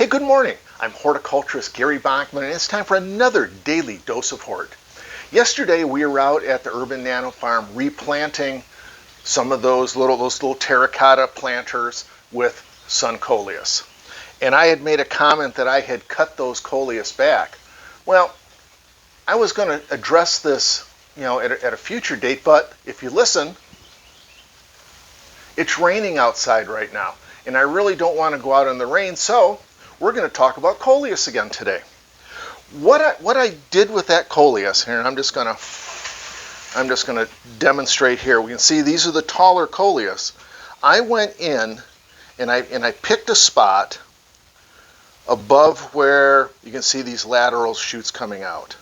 Hey, good morning. I'm horticulturist Gary Bachman, and it's time for another daily dose of Hort. Yesterday, we were out at the Urban Nano Farm replanting some of those little terracotta planters with sun Coleus. And I had made a comment that I had cut those Coleus back. Well, I was going to address this, at a future date, but if you listen, it's raining outside right now, and I really don't want to go out in the rain, so we're going to talk about Coleus again today. What I did with that Coleus here, and I'm just going to demonstrate here. We can see these are the taller Coleus. I went in and I picked a spot above where you can see these lateral shoots coming out,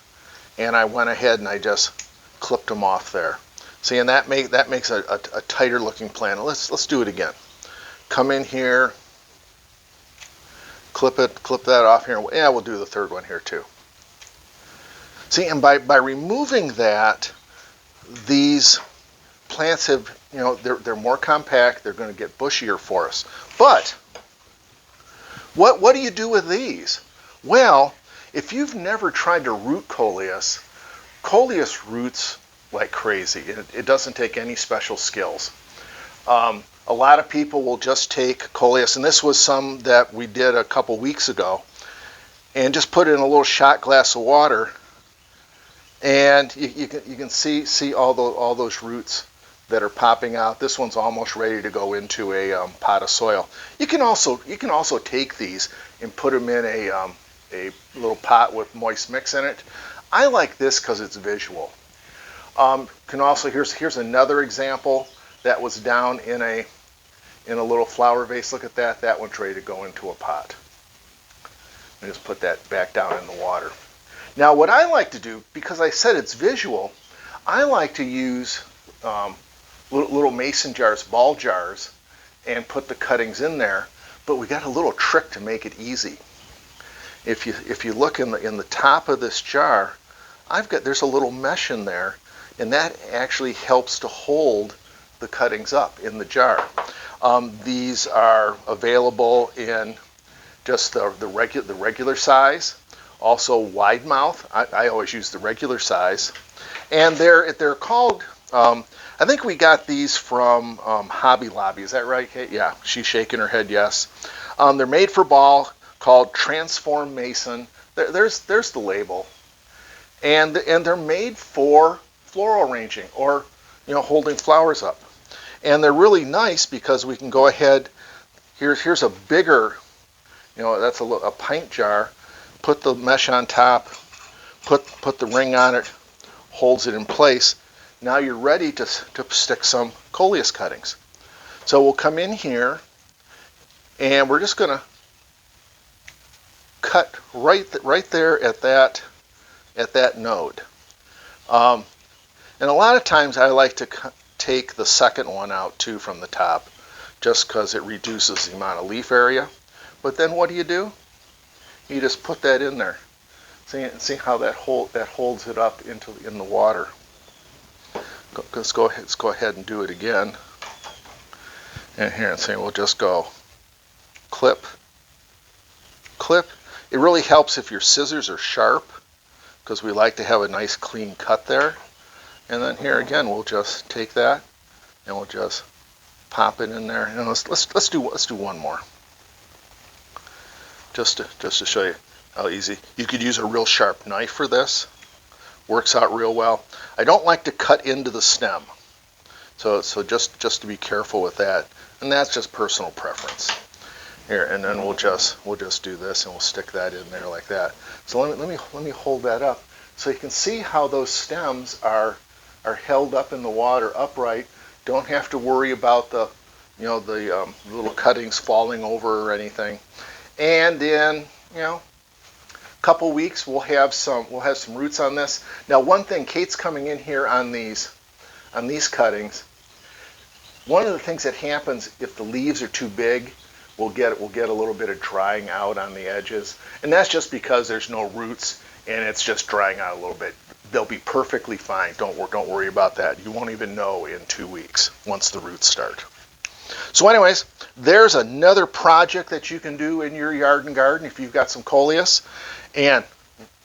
and I went ahead and I just clipped them off there. See, and that makes a tighter looking plant. Let's do it again. Come in here. Clip that off here. Yeah, we'll do the third one here too. See, and by removing that, these plants have, they're more compact. They're going to get bushier for us. But what do you do with these? Well, if you've never tried to root Coleus, Coleus roots like crazy. It doesn't take any special skills. A lot of people will just take Coleus, and this was some that we did a couple weeks ago, and just put it in a little shot glass of water, and you can see all those roots that are popping out. This one's almost ready to go into a pot of soil. You can also take these and put them in a little pot with moist mix in it. I like this because it's visual. Here's another example that was down in a little flower vase. Look at that. That one's ready to go into a pot. And just put that back down in the water. Now, what I like to do, because I said it's visual, I like to use little mason jars, ball jars, and put the cuttings in there. But we got a little trick to make it easy. If you look in the top of this jar, there's a little mesh in there, and that actually helps to hold the cuttings up in the jar. These are available in just the regular size, also wide mouth. I always use the regular size, and they're called. I think we got these from Hobby Lobby. Is that right, Kate? Yeah, she's shaking her head. Yes. They're made for ball, called Transform Mason. There's the label, and they're made for floral arranging or holding flowers up. And they're really nice because we can go ahead, here's a bigger, that's a pint jar, put the mesh on top, put the ring on it, holds it in place. Now you're ready to stick some Coleus cuttings. So we'll come in here and we're just going to cut right there at that node. And a lot of times I like to take the second one out too from the top, just because it reduces the amount of leaf area. But then what do? You just put that in there. See how that holds it up in the water. Let's go ahead and do it again. And here, and we'll just go clip. It really helps if your scissors are sharp, because we like to have a nice clean cut there. And then here again, we'll just take that and we'll just pop it in there. And let's do one more, just to show you how easy. You could use a real sharp knife for this. Works out real well. I don't like to cut into the stem, so just to be careful with that. And that's just personal preference. Here, and then we'll just do this and we'll stick that in there like that. So let me hold that up so you can see how those stems are held up in the water upright. Don't have to worry about the little cuttings falling over or anything. And in a couple weeks we'll have some roots on this. Now, one thing, Kate's coming in here on these cuttings. One of the things that happens if the leaves are too big, we'll get a little bit of drying out on the edges, and that's just because there's no roots and it's just drying out a little bit. They'll be perfectly fine. Don't worry about that. You won't even know in 2 weeks once the roots start. So anyways, there's another project that you can do in your yard and garden if you've got some Coleus. And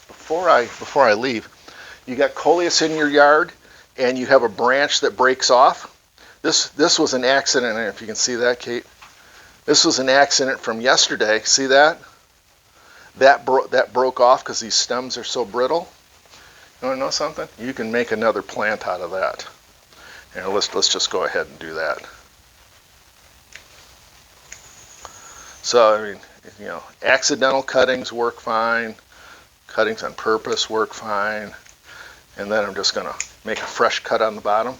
before I leave, you got Coleus in your yard and you have a branch that breaks off. This was an accident, and if you can see that, Kate, this was an accident from yesterday. See that? That broke off because these stems are so brittle. You want to know something? You can make another plant out of that. And let's just go ahead and do that. So, I mean, you know, accidental cuttings work fine. Cuttings on purpose work fine. And then I'm just going to make a fresh cut on the bottom.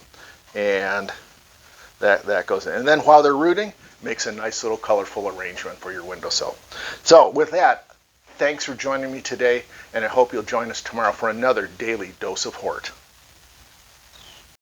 And that goes in. And then while they're rooting, makes a nice little colorful arrangement for your windowsill. So with that, thanks for joining me today. And I hope you'll join us tomorrow for another Daily Dose of Hort.